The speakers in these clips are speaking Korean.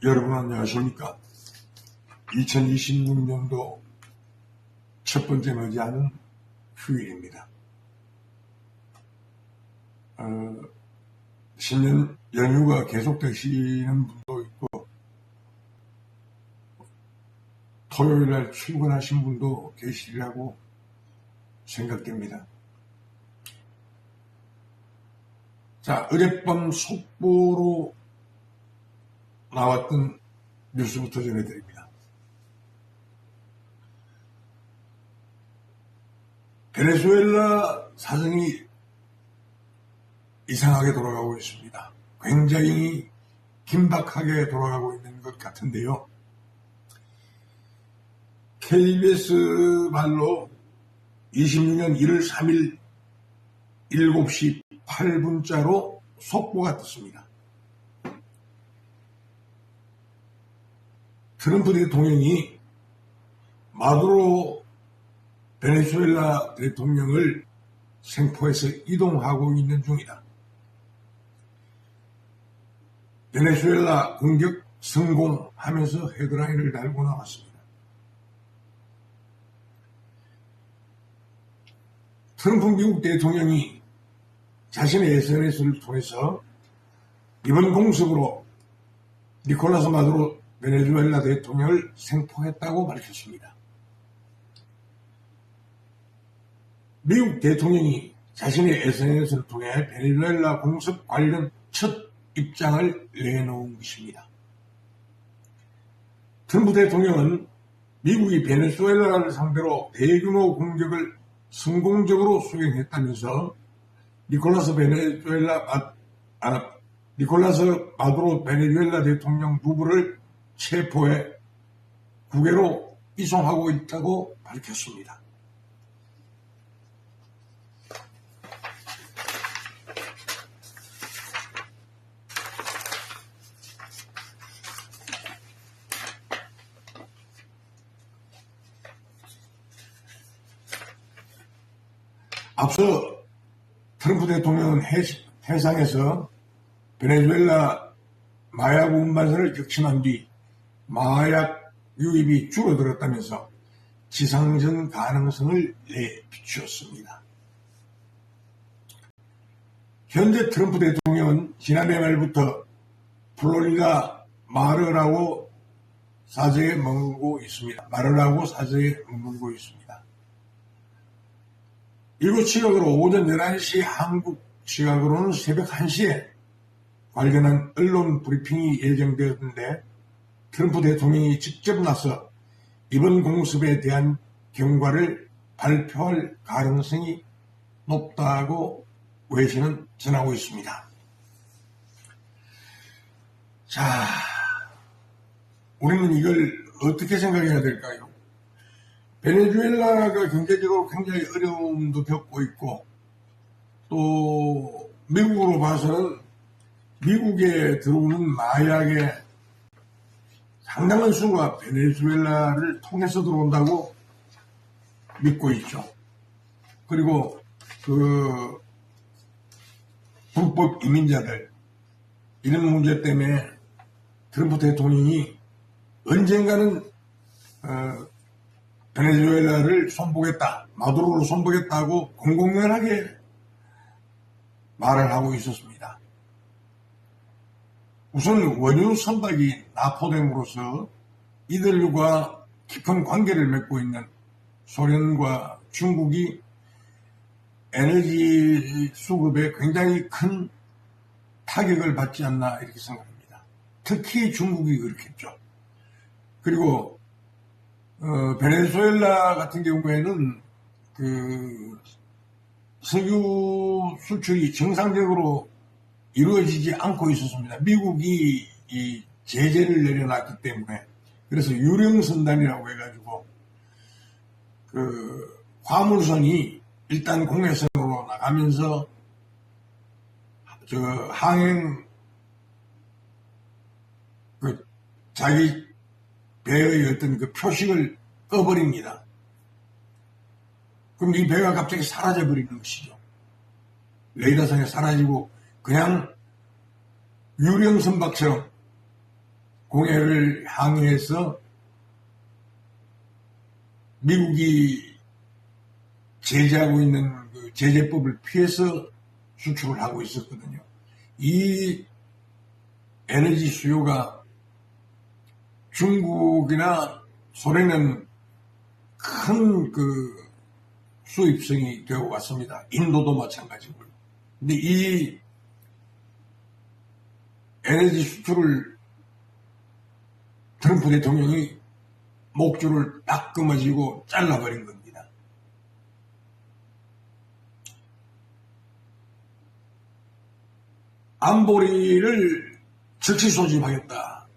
여러분 안녕하십니까? 2026년도 첫 번째 맞이하는 휴일입니다. 신년 연휴가 계속되시는 분도 있고 토요일날 출근하신 분도 계시리라고 생각됩니다. 자, 어젯밤 속보로 나왔던 뉴스부터 전해드립니다. 베네수엘라 사정이 이상하게 돌아가고 있습니다. 굉장히 긴박하게 돌아가고 있는 것 같은데요. KBS 말로 26년 1월 3일 7시 8분자로 속보가 떴습니다. 트럼프 대통령이 마두로 베네수엘라 대통령을 생포해서 이동하고 있는 중이다. 베네수엘라 공격 성공하면서 헤드라인을 달고 나왔습니다. 트럼프 미국 대통령이 자신의 SNS를 통해서 이번 공습으로 니콜라스 마두로 베네수엘라 대통령을 생포했다고 밝혔습니다. 미국 대통령이 자신의 SNS를 통해 베네수엘라 공습 관련 첫 입장을 내놓은 것입니다. 트럼프 대통령은 미국이 베네수엘라를 상대로 대규모 공격을 성공적으로 수행했다면서 니콜라스 마두로 베네수엘라 대통령 누구를 체포해 국외로 이송하고 있다고 밝혔습니다. 앞서 트럼프 대통령은 해상에서 베네수엘라 마약 운반선을 격침한 뒤 마약 유입이 줄어들었다면서 지상전 가능성을 내비추었습니다. 현재 트럼프 대통령은 지난해 말부터 플로리다 마르라고 사저에 머물고 있습니다. 이곳 시각으로 오전 11시 한국 시각으로는 새벽 1시에 관련한 언론 브리핑이 예정되었는데 트럼프 대통령이 직접 나서 이번 공습에 대한 경과를 발표할 가능성이 높다고 외신은 전하고 있습니다. 자, 우리는 이걸 어떻게 생각해야 될까요? 베네수엘라가 경제적으로 굉장히 어려움도 겪고 있고 또 미국으로 봐서는 미국에 들어오는 마약의 상당한 수가 베네수엘라를 통해서 들어온다고 믿고 있죠. 그리고 불법 이민자들 이런 문제 때문에 트럼프 대통령이 언젠가는 베네수엘라를 손보겠다, 마두로를 손보겠다고 공공연하게 말을 하고 있었습니다. 우선 원유 선박이 납포됨으로써 이들과 깊은 관계를 맺고 있는 소련과 중국이 에너지 수급에 굉장히 큰 타격을 받지 않나 이렇게 생각합니다. 특히 중국이 그렇겠죠. 그리고 베네수엘라 같은 경우에는 석유 수출이 정상적으로 이루어지지 않고 있었습니다. 미국이 이 제재를 내려놨기 때문에. 그래서 유령선단이라고 해가지고 화물선이 일단 공해선으로 나가면서 항행 자기 배의 어떤 표식을 꺼버립니다. 그럼 이 배가 갑자기 사라져버리는 것이죠. 레이더상에 사라지고 그냥 유령선박처럼 공해를 항해해서 미국이 제재하고 있는 그 제재법을 피해서 수출을 하고 있었거든요. 이 에너지 수요가 중국이나 소련은 큰 그 수입성이 되어 왔습니다. 인도도 마찬가지고요. 근데 이 에너지 수출을 트럼프 대통령이 목줄을 딱 끊어지고 잘라버린 겁니다. 안보리를 즉시 소집하겠다.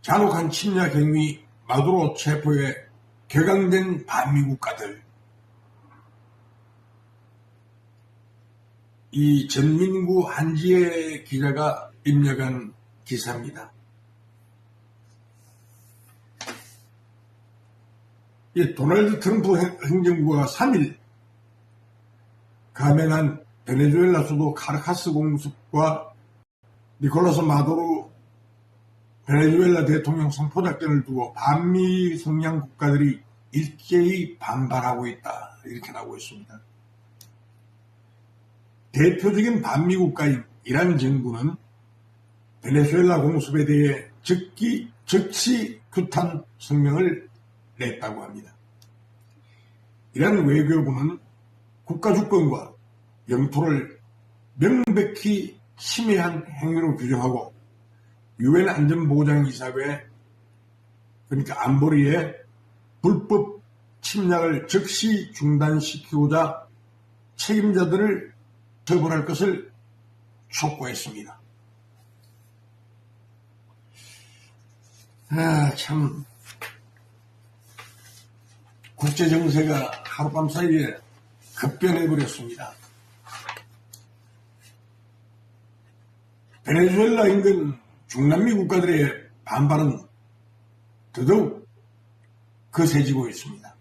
잔혹한 침략 행위 마두로 체포에 격앙된 반미 국가들. 이 전민구 한지혜 기자가 입력한 기사입니다. 이 도널드 트럼프 행정부가 3일 감행한 베네수엘라 수도 카라카스 공습과 니콜라스 마두로 베네수엘라 대통령 선포작전을 두고 반미 성향 국가들이 일제히 반발하고 있다. 이렇게 나오고 있습니다. 대표적인 반미 국가인 이란 정부는 베네수엘라 공습에 대해 즉시 규탄 성명을 냈다고 합니다. 이란 외교부는 국가 주권과 영토를 명백히 침해한 행위로 규정하고 유엔 안전보장이사회 그러니까 안보리의 불법 침략을 즉시 중단시키고자 책임자들을 처벌할 것을 촉구했습니다. 참 국제정세가 하룻밤 사이에 급변해버렸습니다. 베네수엘라 인근 중남미 국가들의 반발은 더더욱 거세지고 있습니다.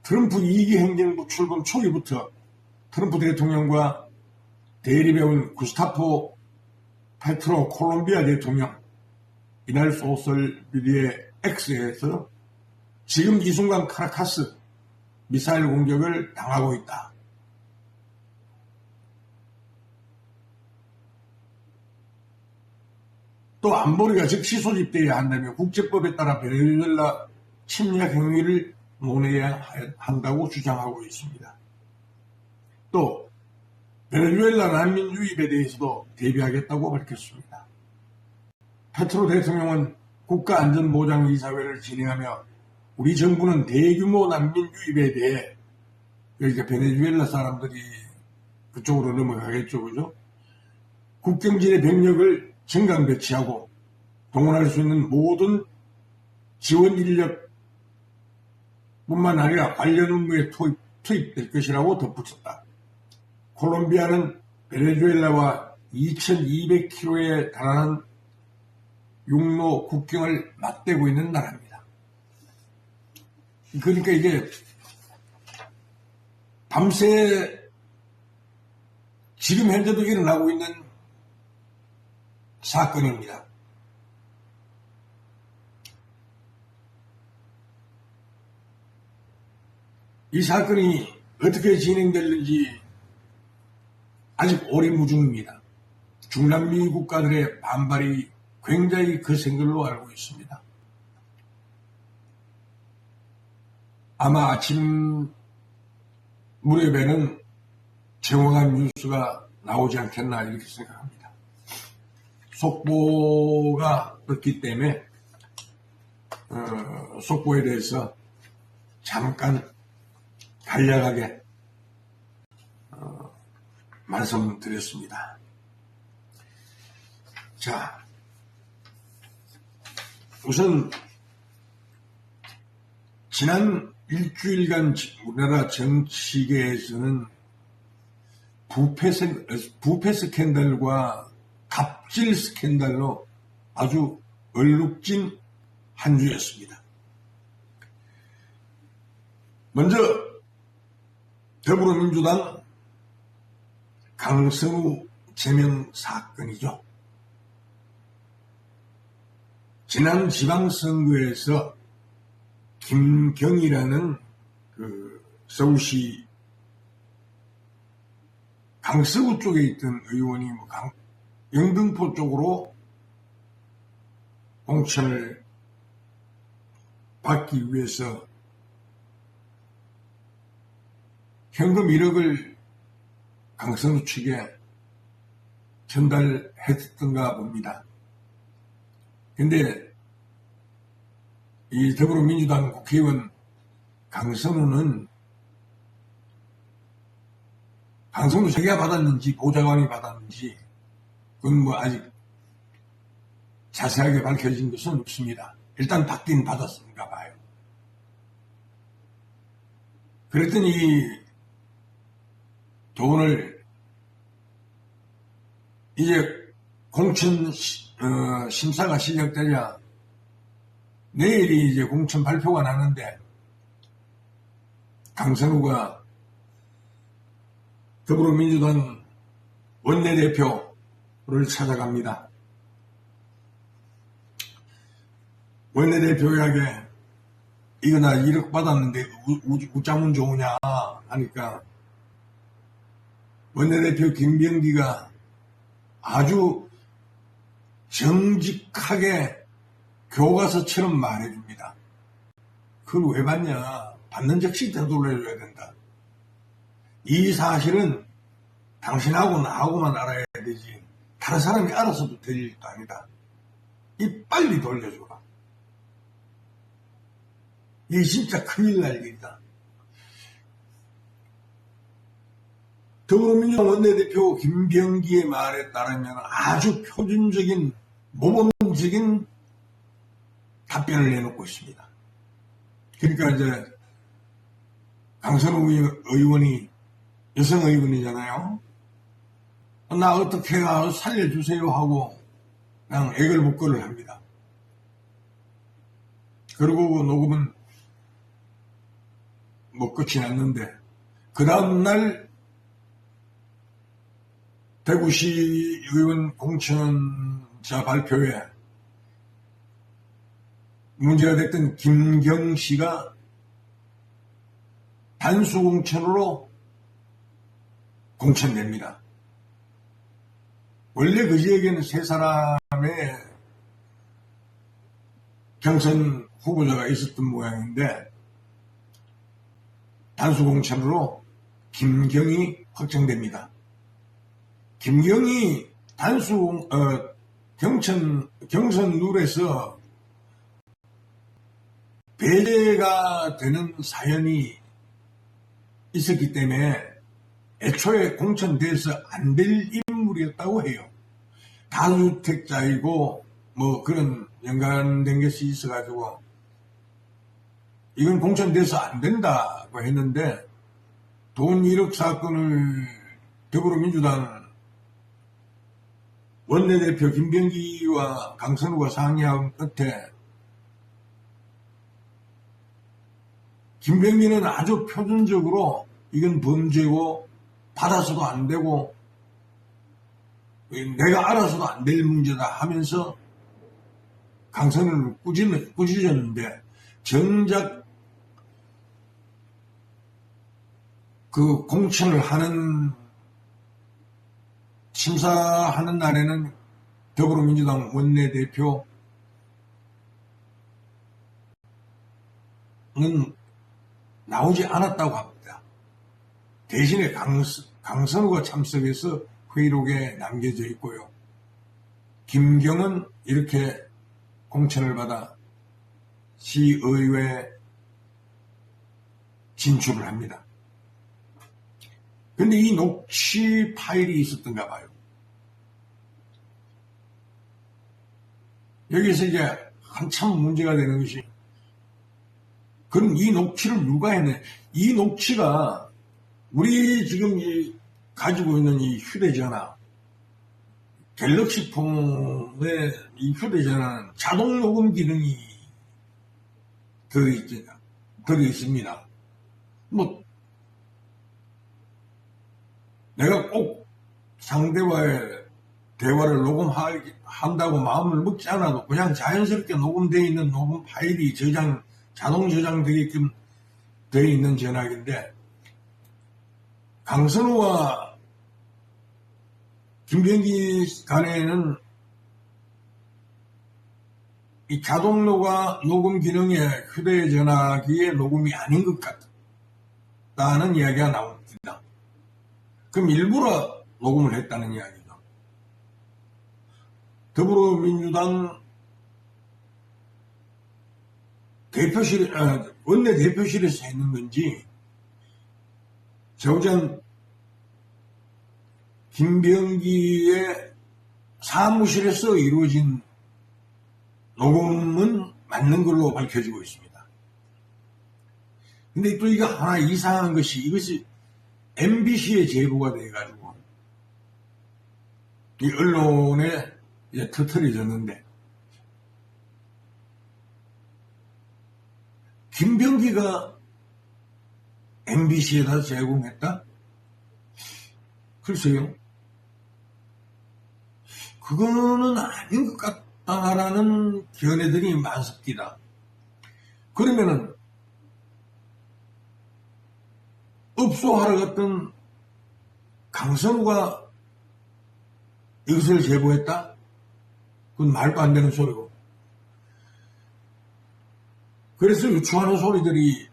트럼프 2기 행정부 출범 초기부터 트럼프 대통령과 대립해온 구스타포 페트로 콜롬비아 대통령 이날 소셜미디어 X에서 지금 이 순간 카라카스 미사일 공격을 당하고 있다. 또 안보리가 즉시 소집되어야 한다며 국제법에 따라 베네수엘라 침략 행위를 논의해야 한다고 주장하고 있습니다. 또 베네수엘라 난민 유입에 대해서도 대비하겠다고 밝혔습니다. 페트로 대통령은 국가안전보장이사회를 진행하며 우리 정부는 대규모 난민 유입에 대해 그러니까 베네수엘라 사람들이 그쪽으로 넘어가겠죠, 그죠? 국경지대 병력을 정강 배치하고 동원할 수 있는 모든 지원 인력뿐만 아니라 관련 업무에 투입될 것이라고 덧붙였다. 콜롬비아는 베네수엘라와 2200km에 달하는 육로 국경을 맞대고 있는 나라입니다. 그러니까 이게 밤새 지금 현재도 일어나고 있는 사건입니다. 이 사건이 어떻게 진행될는지 아직 오리무중입니다. 중남미 국가들의 반발이 굉장히 거센 걸로 알고 있습니다. 아마 아침 무렵에는 정확한 뉴스가 나오지 않겠나 이렇게 생각합니다. 속보가 없기 때문에 속보에 대해서 잠깐 간략하게 말씀드렸습니다. 자, 우선 지난 일주일간 우리나라 정치계에서는 부패 스캔들과 갑질 스캔들로 아주 얼룩진 한 주였습니다. 먼저 더불어민주당 강성우 제명 사건이죠. 지난 지방선거에서 김경이라는 서울시 강서구 쪽에 있던 의원이 영등포 쪽으로 공천을 받기 위해서 현금 1억을 강서구 측에 전달했던가 봅니다. 근데 이 더불어민주당 국회의원 강선우는 강선우 자기가 받았는지 보좌관이 받았는지 그건 뭐 아직 자세하게 밝혀진 것은 없습니다. 일단 받긴 받았는가 봐요. 그랬더니 돈을 이제 공천 심사가 시작되자 내일이 이제 공천 발표가 나는데 강선우가 더불어민주당 원내대표를 찾아갑니다. 원내대표에게 이거 나 1억 받았는데 우짜문 좋으냐 하니까 원내대표 김병기가 아주 정직하게 교과서처럼 말해줍니다. 그걸 왜 받냐? 받는 즉시 되돌려줘야 된다. 이 사실은 당신하고 나하고만 알아야 되지 다른 사람이 알아서도 될 일도 아니다. 이 빨리 돌려줘라. 이게 진짜 큰일 날 일이다. 더불어민주당 원내대표 김병기의 말에 따르면 아주 표준적인 모범적인 답변을 내놓고 있습니다. 그러니까 이제 강선우 의원이 여성 의원이잖아요. 나 어떻게 살려주세요 하고 그냥 애걸복걸을 합니다. 그리고 녹음은 뭐 끝이 났는데 그 다음날 대구시 의원 공천자 발표에 문제가 됐던 김경씨가 단수공천으로 공천됩니다. 원래 그 지역에는 세 사람의 경선 후보자가 있었던 모양인데 단수공천으로 김경이 확정됩니다. 김경이 경선 룰에서 배제가 되는 사연이 있었기 때문에 애초에 공천돼서 안 될 인물이었다고 해요. 다주택자이고 뭐 그런 연관된 것이 있어가지고 이건 공천돼서 안 된다고 했는데 돈 1억 사건을 더불어민주당 원내대표 김병기와 강선우가 상의한 끝에 김병기는 아주 표준적으로 이건 범죄고 받아서도 안 되고 내가 알아서도 안 될 문제다 하면서 강선우를 꾸짖었는데 정작 그 공천을 하는 심사하는 날에는 더불어민주당 원내대표는 나오지 않았다고 합니다. 대신에 강선우가 참석해서 회의록에 남겨져 있고요. 김경은 이렇게 공천을 받아 시의회에 진출을 합니다. 근데 이 녹취 파일이 있었던가 봐요. 여기서 이제 한참 문제가 되는 것이 그럼 이 녹취를 누가 했냐? 이 녹취가 우리 지금 가지고 있는 이 휴대전화 갤럭시 폰의 이 휴대전화는 자동 녹음 기능이 들어있습니다. 뭐 내가 꼭 상대와의 대화를 녹음한다고 마음을 먹지 않아도 그냥 자연스럽게 녹음되어 있는 녹음 파일이 자동 저장되게끔 되어 있는 전화기인데, 강선우와 김병기 간에는 이 자동 녹음 기능의 휴대전화기의 녹음이 아닌 것 같다는 이야기가 나옵니다. 그럼 일부러 녹음을 했다는 이야기죠. 더불어민주당 원내대표실에서 했는 건지, 저우전 김병기의 사무실에서 이루어진 녹음은 맞는 걸로 밝혀지고 있습니다. 근데 또 이거 하나 이상한 것이, 이것이 MBC에 제보가 돼가지고 이 언론에 이제 터트려졌는데, 김병기가 MBC에다 제공했다? 글쎄요. 그거는 아닌 것 같다라는 견해들이 많습니다. 그러면은 업소하러 갔던 강선우가 이것을 제보했다? 그건 말도 안 되는 소리고. 그래서 유추하는 소리들이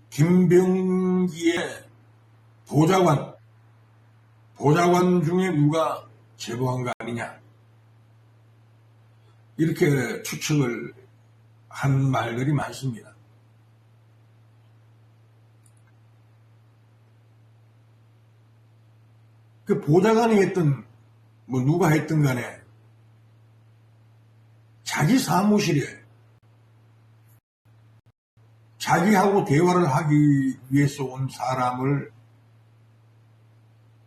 김병기의 보좌관 중에 누가 제보한 거 아니냐, 이렇게 추측을 한 말들이 많습니다. 그 보좌관이 했든 누가 했든 간에 자기 사무실에 자기하고 대화를 하기 위해서 온 사람을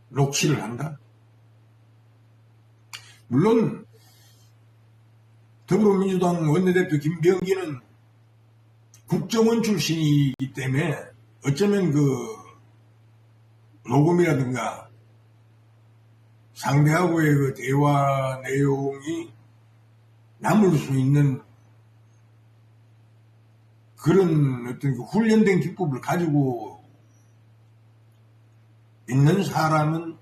녹취를 한다? 물론 더불어민주당 원내대표 김병기는 국정원 출신이기 때문에 어쩌면 그 녹음이라든가 상대하고의 그 대화 내용이 남을 수 있는 그런 어떤 그 훈련된 기법을 가지고 있는 사람은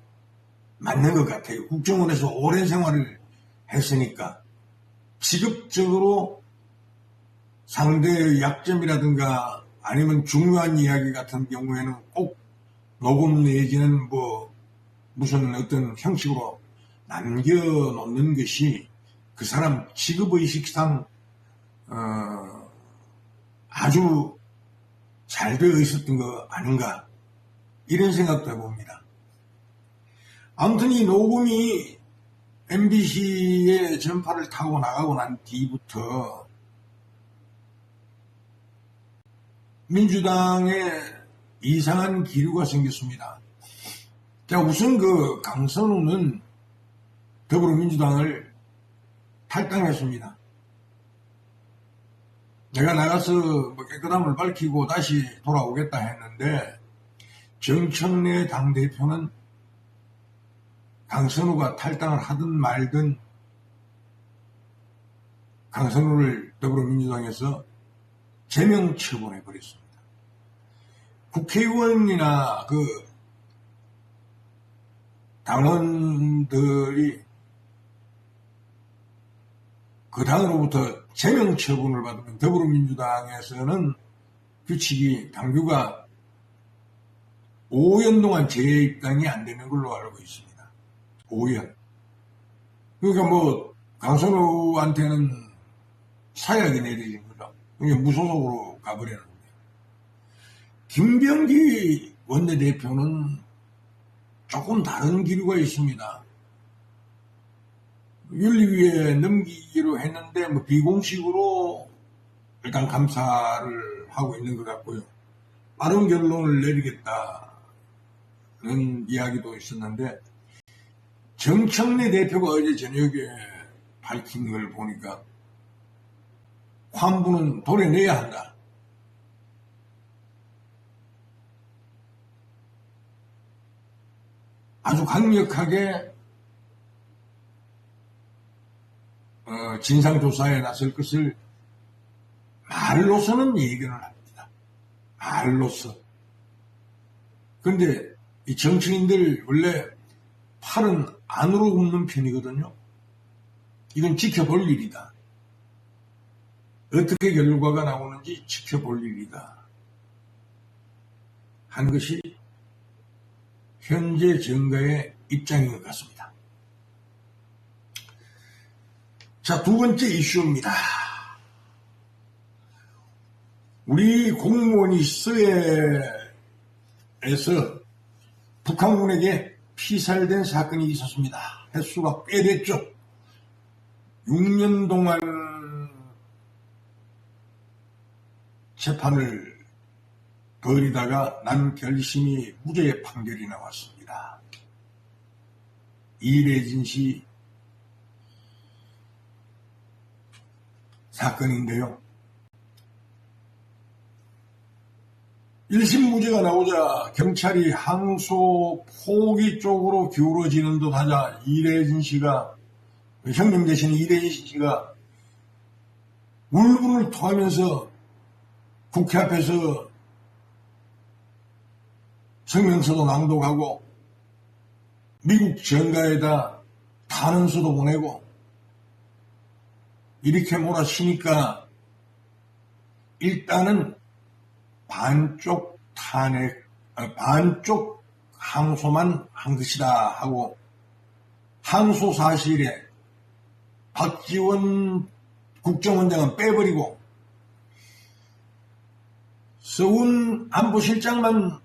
맞는 것 같아요. 국정원에서 오랜 생활을 했으니까 직업적으로 상대의 약점이라든가 아니면 중요한 이야기 같은 경우에는 꼭 녹음 내지는 무슨 어떤 형식으로 남겨놓는 것이 그 사람 직업의식상 아주 잘 되어 있었던 거 아닌가, 이런 생각도 해봅니다. 아무튼 이 녹음이 MBC의 전파를 타고 나가고 난 뒤부터 민주당에 이상한 기류가 생겼습니다. 자, 우선 그 강선우는 더불어민주당을 탈당했습니다. 내가 나가서 깨끗함을 밝히고 다시 돌아오겠다 했는데, 정청래 당대표는 강선우가 탈당을 하든 말든 강선우를 더불어민주당에서 제명 처분해버렸습니다. 국회의원이나 그 당원들이 그 당으로부터 제명 처분을 받으면 더불어민주당에서는 규칙이 당규가 5년 동안 재입당이 안 되는 걸로 알고 있습니다. 5년. 그러니까 강선우한테는 사약이 내려진 거죠. 그게 무소속으로 가버리는 거예요. 김병기 원내대표는 조금 다른 기류가 있습니다. 윤리위에 넘기기로 했는데 비공식으로 일단 감사를 하고 있는 것 같고요. 빠른 결론을 내리겠다는 이야기도 있었는데, 정청래 대표가 어제 저녁에 밝힌 걸 보니까 환부는 도려내야 한다. 아주 강력하게 진상조사에 나설 것을 말로서는 예견을 합니다. 말로서. 그런데 이 정치인들 원래 팔은 안으로 굽는 편이거든요. 이건 지켜볼 일이다. 어떻게 결과가 나오는지 지켜볼 일이다. 한 것이 현재 정가의 입장인 것 같습니다. 자, 두 번째 이슈입니다. 우리 공무원이 서해에서 북한군에게 피살된 사건이 있었습니다. 횟수가 꽤 됐죠. 6년 동안 재판을 벌이다가 난 결심이 무죄의 판결이 나왔습니다. 이래진 씨 사건인데요. 1심 무죄가 나오자 경찰이 항소 포기 쪽으로 기울어지는 듯 하자 이래진 씨가, 형님 되시는 이래진 씨가 울분을 토하면서 국회 앞에서 성명서도 낭독하고 미국 정가에다 탄원서도 보내고 이렇게 몰아치니까 일단은 반쪽 항소만 한 것이다 하고 항소 사실에 박지원 국정원장은 빼버리고 서훈 안보실장만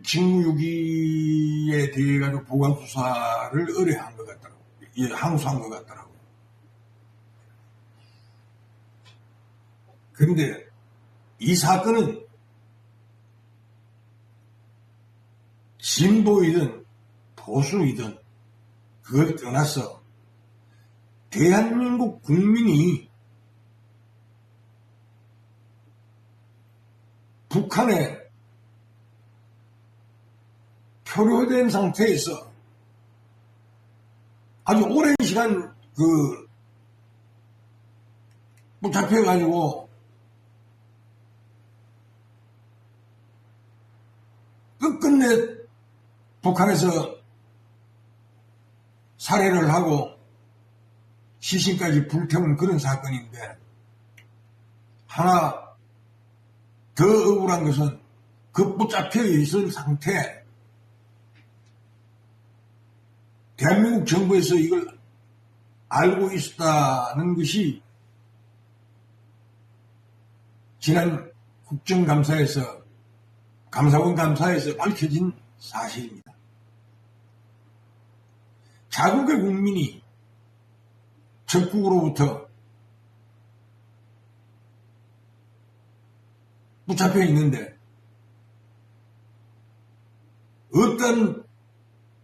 직무유기에 대해 가지고 보강수사를 의뢰한 것 같더라고요. 예, 항소한 것 같더라고요. 그런데 이 사건은 진보이든 보수이든 그걸 떠나서 대한민국 국민이 북한에 표류된 상태에서 아주 오랜 시간 잡혀가지고 끝끝내 북한에서 살해를 하고 시신까지 불태운 그런 사건인데, 하나 더 억울한 것은 그 붙잡혀 있을 상태, 대한민국 정부에서 이걸 알고 있었다는 것이 지난 국정감사에서, 감사원 감사에서 밝혀진 사실입니다. 자국의 국민이 적국으로부터 붙잡혀 있는데 어떤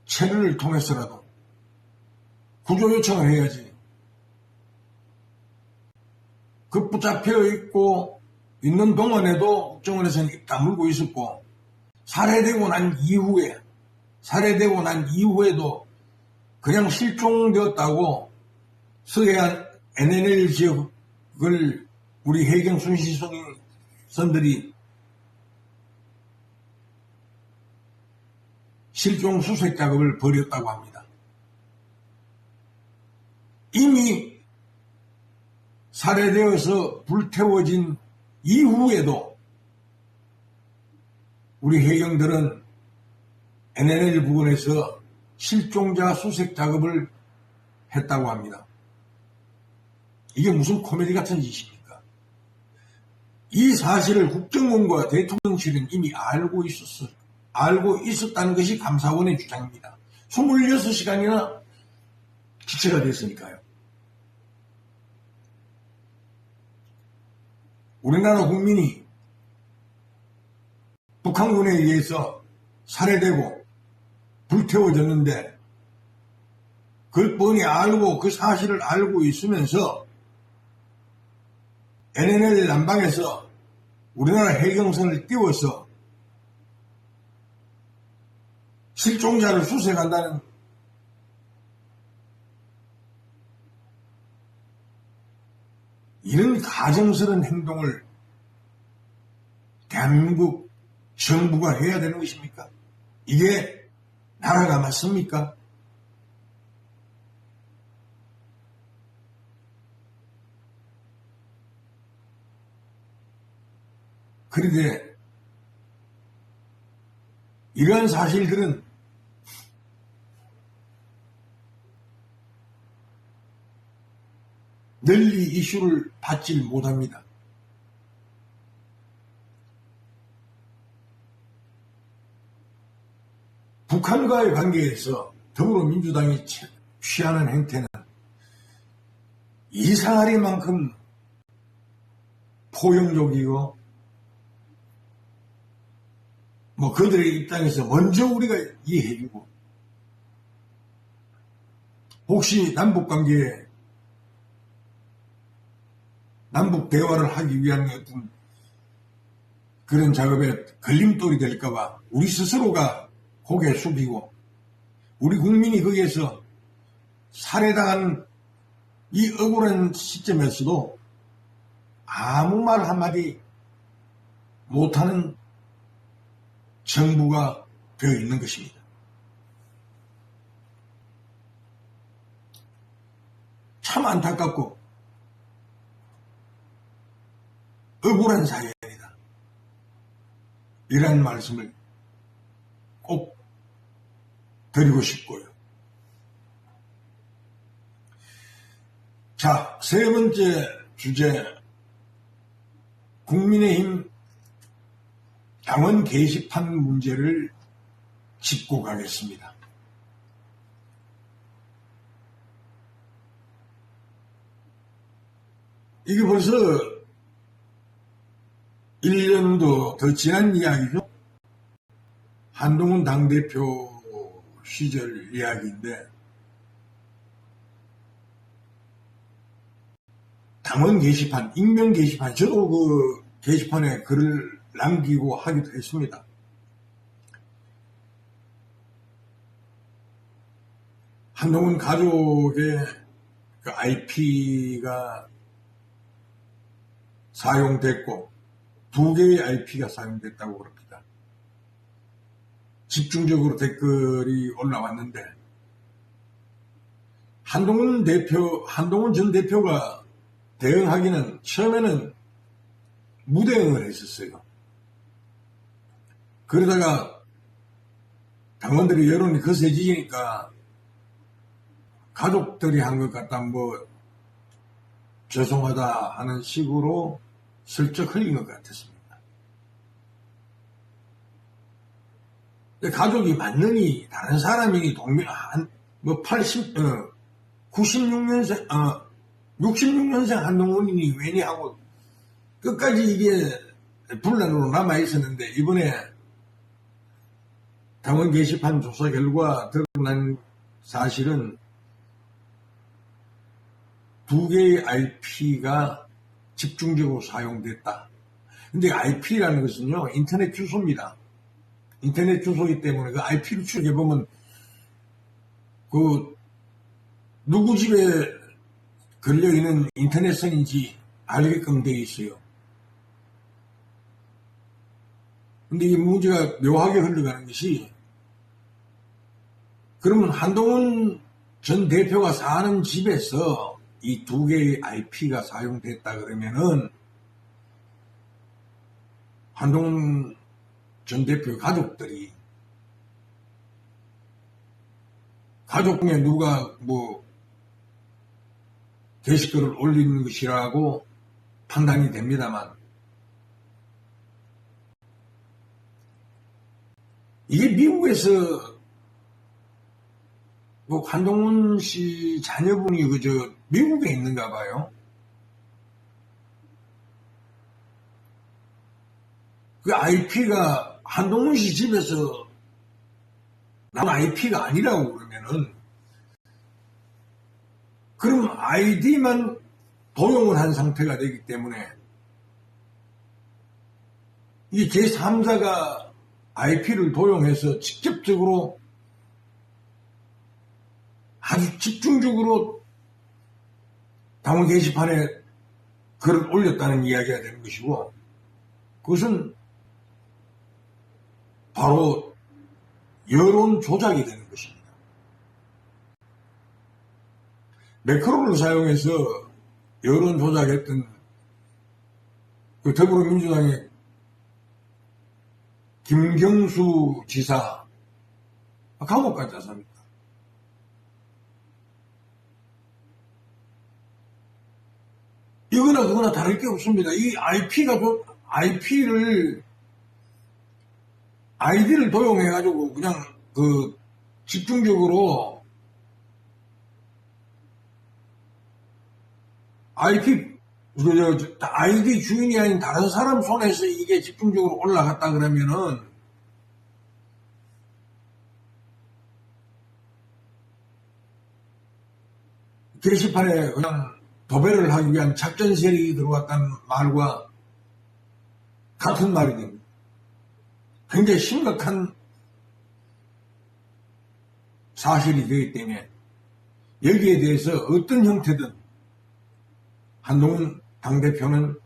채널을 통해서라도 구조 요청을 해야지. 그 붙잡혀 있고 있는 동안에도 국정원에서는 입 다물고 있었고, 살해되고 난 이후에도 그냥 실종되었다고 서해안 NNL 지역을 우리 해경 순시선들이 실종 수색 작업을 벌였다고 합니다. 이미 살해되어서 불태워진 이후에도 우리 해경들은 NNL 부근에서 실종자 수색 작업을 했다고 합니다. 이게 무슨 코미디 같은 짓입니까? 이 사실을 국정원과 대통령실은 이미 알고 있었다는 것이 감사원의 주장입니다. 26시간이나 기체가 됐으니까요. 우리나라 국민이 북한군에 의해서 살해되고 불태워졌는데 그걸 뻔히 알고 그 사실을 알고 있으면서 NNL 남방에서 우리나라 해경선을 띄워서 실종자를 수색한다는 이런 가정스러운 행동을 대한민국 정부가 해야 되는 것입니까? 이게 나라가 맞습니까? 그런데 이러한 사실들은 널리 이슈를 받지 못합니다. 북한과의 관계에서 더불어민주당이 취하는 행태는 이상하리만큼 포용적이고 그들의 입장에서 먼저 우리가 이해해주고 혹시 남북관계에 남북 대화를 하기 위한 어떤 그런 작업에 걸림돌이 될까봐 우리 스스로가 고개 숙이고 우리 국민이 거기에서 살해당한 이 억울한 시점에서도 아무 말 한마디 못하는 정부가 되어 있는 것입니다. 참 안타깝고 억울한 사연이다. 이런 말씀을 꼭 드리고 싶고요. 자, 세 번째 주제, 국민의힘 당원 게시판 문제를 짚고 가겠습니다. 이게 벌써 1년도 더 지난 이야기죠. 한동훈 당대표 시절 이야기인데 당원 게시판, 익명 게시판, 저도 그 게시판에 글을 남기고 하기도 했습니다. 한동훈 가족의 그 IP가 사용됐고 2개의 IP가 사용됐다고 그럽니다. 집중적으로 댓글이 올라왔는데 한동훈 전 대표가 대응하기는 처음에는 무대응을 했었어요. 그러다가 당원들의 여론이 거세지니까 가족들이 한 것 같다 죄송하다 하는 식으로 슬쩍 흘린 것 같았습니다. 가족이 맞느니 다른 사람이니 66년생 한동훈이니 왜니 하고 끝까지 이게 분란으로 남아있었는데 이번에 당원 게시판 조사 결과 드러난 사실은 2개의 IP가 집중적으로 사용됐다. 근데 IP라는 것은요, 인터넷 주소입니다. 인터넷 주소이기 때문에 그 IP를 추적해보면 누구 집에 걸려있는 인터넷선인지 알게끔 되어 있어요. 근데 이 문제가 묘하게 흘러가는 것이 그러면 한동훈 전 대표가 사는 집에서 이 2개의 IP가 사용됐다 그러면은 한동훈 전 대표 가족들이 가족 중에 누가 게시글을 올리는 것이라고 판단이 됩니다만 이게 미국에서 한동훈 씨 자녀분이 미국에 있는가 봐요. 그 IP가 한동훈 씨 집에서 나온 IP가 아니라고 그러면은 그럼 아이디만 도용을 한 상태가 되기 때문에 이 제3자가 IP를 도용해서 직접적으로 아주 집중적으로 당원 게시판에 글을 올렸다는 이야기가 되는 것이고, 그것은 바로 여론 조작이 되는 것입니다. 매크로를 사용해서 여론 조작했던 그 더불어민주당의 김경수 지사 감옥 가지 않습니까? 이거나 그거나 다를 게 없습니다. 이 아이디를 도용해가지고 그냥 집중적으로 아이디 주인이 아닌 다른 사람 손에서 이게 집중적으로 올라갔다 그러면은 게시판에 그냥 도배를 하기 위한 작전 세력이 들어왔다는 말과 같은 말이 됩니다. 굉장히 심각한 사실이 되기 때문에 여기에 대해서 어떤 형태든 한동훈 당대표는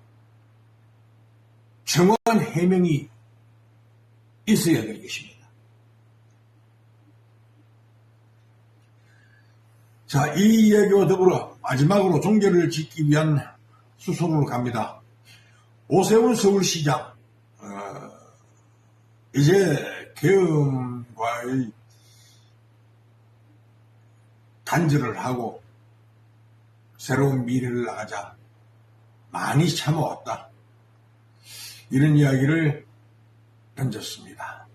정확한 해명이 있어야 될 것입니다. 자, 이 이야기와 더불어 마지막으로 종결을 짓기 위한 수소로 갑니다. 오세훈 서울시장, 이제 계엄과의 단절을 하고 새로운 미래를 나가자 많이 참아왔다. 이런 이야기를 던졌습니다.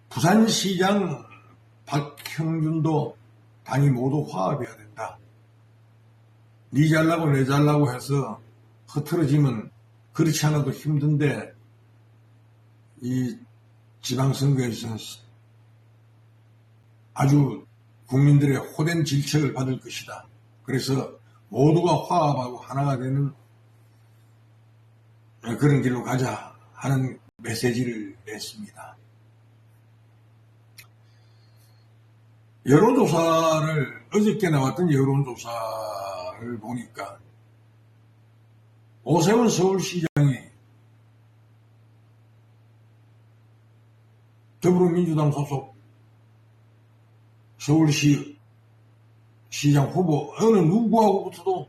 부산시장 박형준도 당이 모두 화합해야 된다. 니 잘나고 내 잘나고 해서 흐트러지면 그렇지 않아도 힘든데 이 지방선거에서 아주 국민들의 호된 질책을 받을 것이다. 그래서 모두가 화합하고 하나가 되는 그런 길로 가자 하는 메시지를 냈습니다. 어저께 나왔던 여론조사를 보니까 오세훈 서울시장이 더불어민주당 소속 서울시 시장 후보 어느 누구하고부터도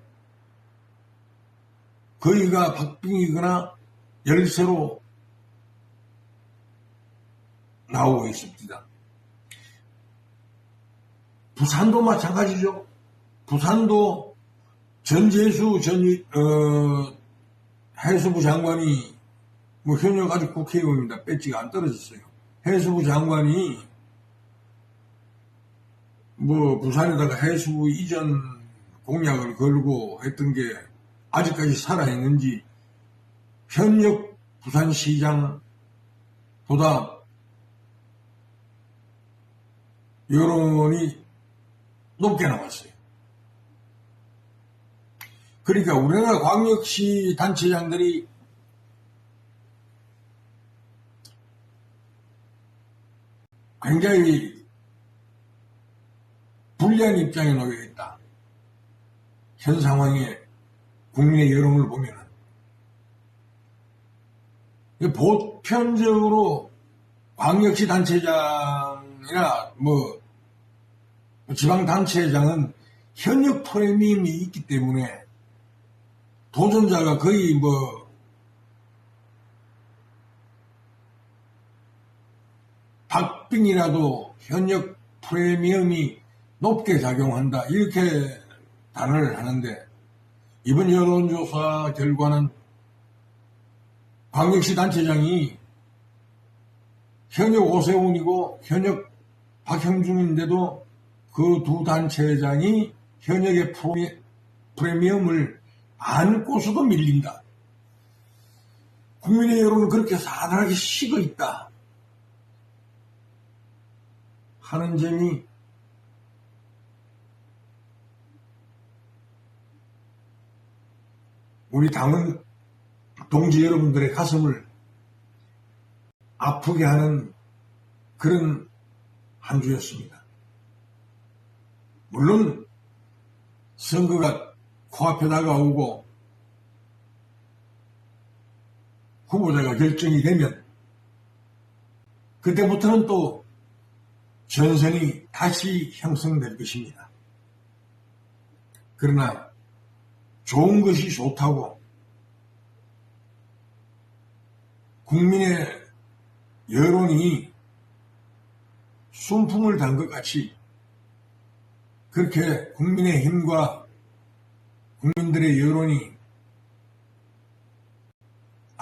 거의가 박빙이거나 열세로 나오고 있습니다. 부산도 마찬가지죠. 부산도 전재수 해수부 장관이 현역 아직 국회의원입니다. 배지가 안 떨어졌어요. 해수부 장관이 부산에다가 해수부 이전 공약을 걸고 했던 게 아직까지 살아있는지 현역 부산시장보다 여론이 높게 나왔어요. 그러니까 우리나라 광역시 단체장들이 굉장히 불리한 입장에 놓여 있다. 현 상황에 국민의 여론을 보면은 보편적으로 광역시 단체장이나 지방단체장은 현역 프리미엄이 있기 때문에 도전자가 거의 박빙이라도 현역 프리미엄이 높게 작용한다. 이렇게 단언을 하는데 이번 여론조사 결과는 광역시 단체장이 현역 오세훈이고 현역 박형준인데도 그 두 단체장이 현역의 프리미엄을 안고서도 밀린다. 국민의 여론은 그렇게 사단하게 식어 있다 하는 점이 우리 당원 동지 여러분들의 가슴을 아프게 하는 그런 한 주였습니다. 물론 선거가 코앞에 다가오고 후보자가 결정이 되면 그때부터는 또 전선이 다시 형성될 것입니다. 그러나 좋은 것이 좋다고 국민의 여론이 순풍을 단 것 같이 그렇게 국민의힘과 국민들의 여론이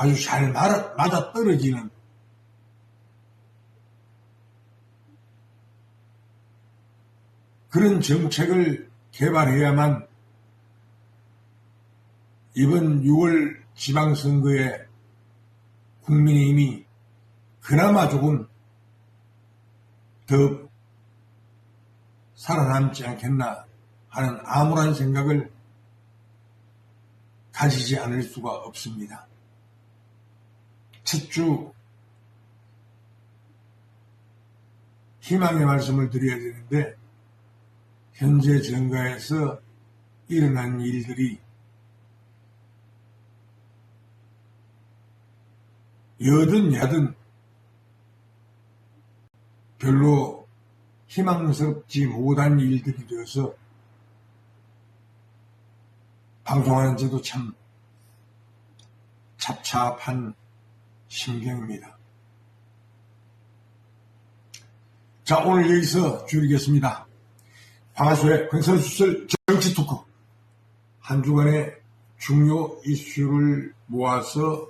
아주 잘 맞아떨어지는 그런 정책을 개발해야만 이번 6월 지방선거에 국민의힘이 그나마 조금 더 살아남지 않겠나 하는 암울한 생각을 가지지 않을 수가 없습니다. 첫 주 희망의 말씀을 드려야 되는데 현재 정가에서 일어난 일들이 여든 야든 별로 희망스럽지 못한 일들이 되어서 방송하는 저도 참 잡잡한 심경입니다. 자, 오늘 여기서 줄이겠습니다. 황하수의 횡설수설 정치 토크, 한 주간의 중요 이슈를 모아서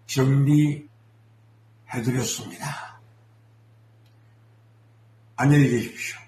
정리해드렸습니다. 안녕히 계십시오.